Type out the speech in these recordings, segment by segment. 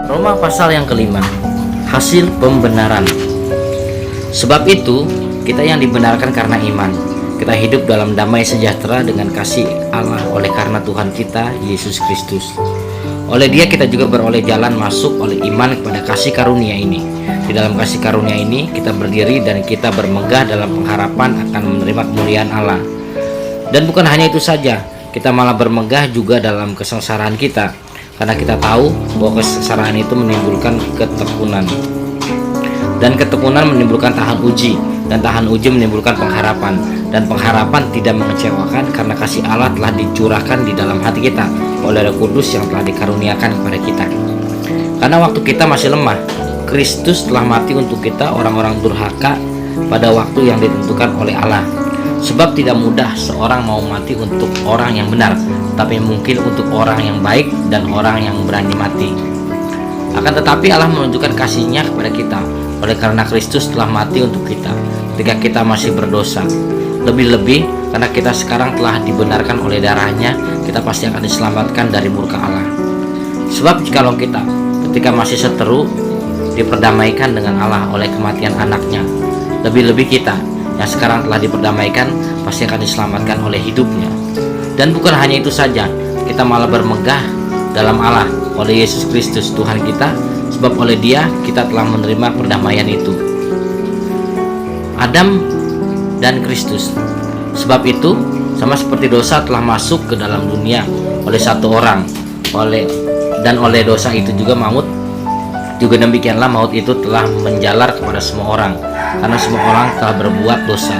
Roma pasal yang kelima, hasil pembenaran. Sebab itu, kita yang dibenarkan karena iman, kita hidup dalam damai sejahtera dengan kasih Allah oleh karena Tuhan kita, Yesus Kristus. Oleh Dia kita juga beroleh jalan masuk oleh iman kepada kasih karunia ini. Di dalam kasih karunia ini, kita berdiri dan kita bermegah dalam pengharapan akan menerima kemuliaan Allah. Dan bukan hanya itu saja, kita malah bermegah juga dalam kesengsaraan kita, karena kita tahu bahwa kesengsaraan itu menimbulkan ketekunan, dan ketekunan menimbulkan tahan uji, dan tahan uji menimbulkan pengharapan, dan pengharapan tidak mengecewakan karena kasih Allah telah dicurahkan di dalam hati kita oleh Roh Kudus yang telah dikaruniakan kepada kita. Karena waktu kita masih lemah, Kristus telah mati untuk kita orang-orang durhaka pada waktu yang ditentukan oleh Allah. Sebab tidak mudah seorang mau mati untuk orang yang benar, tapi mungkin untuk orang yang baik dan orang yang berani mati. Akan tetapi Allah menunjukkan kasih-Nya kepada kita oleh karena Kristus telah mati untuk kita ketika kita masih berdosa. Lebih-lebih karena kita sekarang telah dibenarkan oleh darah-Nya, kita pasti akan diselamatkan dari murka Allah. Sebab jikalau kita ketika masih seteru diperdamaikan dengan Allah oleh kematian anaknya, lebih-lebih kita yang sekarang telah diperdamaikan pasti akan diselamatkan oleh hidupnya. Dan bukan hanya itu saja, kita malah bermegah dalam Allah oleh Yesus Kristus Tuhan kita, sebab oleh Dia kita telah menerima perdamaian itu. Adam dan Kristus. Sebab itu, sama seperti dosa telah masuk ke dalam dunia oleh satu orang, dan oleh dosa itu juga maut, juga demikianlah maut itu telah menjalar kepada semua orang, karena semua orang telah berbuat dosa.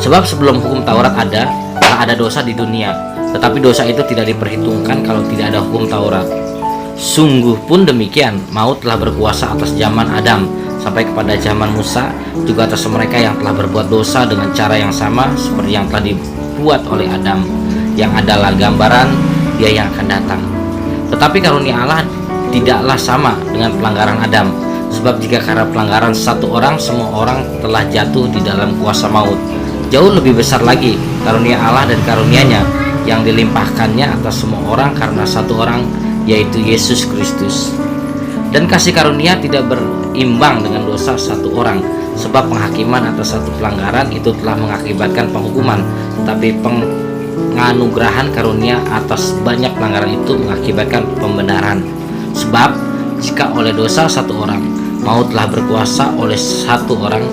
Sebab sebelum hukum Taurat telah ada dosa di dunia, tetapi dosa itu tidak diperhitungkan kalau tidak ada hukum Taurat. Sungguh pun demikian, maut telah berkuasa atas zaman Adam sampai kepada zaman Musa, juga atas mereka yang telah berbuat dosa dengan cara yang sama seperti yang telah dibuat oleh Adam, yang adalah gambaran Dia yang akan datang. Tetapi karunia Allah tidaklah sama dengan pelanggaran Adam. Sebab jika karena pelanggaran satu orang, semua orang telah jatuh di dalam kuasa maut, jauh lebih besar lagi karunia Allah dan karunia-Nya yang dilimpahkannya atas semua orang karena satu orang, yaitu Yesus Kristus. Dan kasih karunia tidak berimbang dengan dosa satu orang, sebab penghakiman atas satu pelanggaran itu telah mengakibatkan penghukuman, tetapi penganugerahan karunia atas banyak pelanggaran itu mengakibatkan pembenaran. Sebab jika oleh dosa satu orang maut telah berkuasa oleh satu orang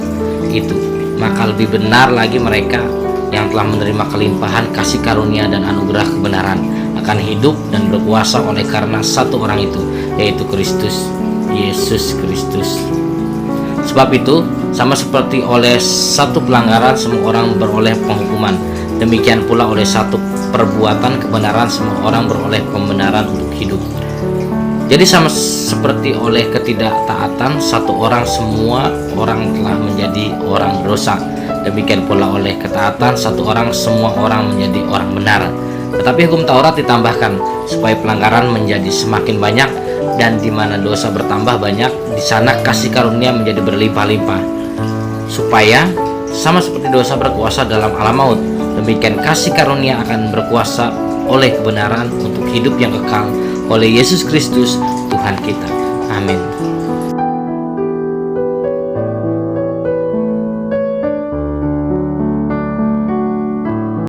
itu, maka lebih benar lagi mereka yang telah menerima kelimpahan kasih karunia dan anugerah kebenaran akan hidup dan berkuasa oleh karena satu orang itu, yaitu Kristus, Yesus Kristus. Sebab itu, sama seperti oleh satu pelanggaran semua orang beroleh penghukuman, demikian pula oleh satu perbuatan kebenaran semua orang beroleh pembenaran untuk hidup. Jadi sama seperti oleh ketidaktaatan satu orang semua orang telah menjadi orang berdosa, demikian pula oleh ketaatan satu orang semua orang menjadi orang benar. Tetapi hukum Taurat ditambahkan supaya pelanggaran menjadi semakin banyak, dan di mana dosa bertambah banyak, di sana kasih karunia menjadi berlimpah-limpah. Supaya sama seperti dosa berkuasa dalam alam maut, demikian kasih karunia akan berkuasa oleh kebenaran untuk hidup yang kekal oleh Yesus Kristus Tuhan kita. Amin.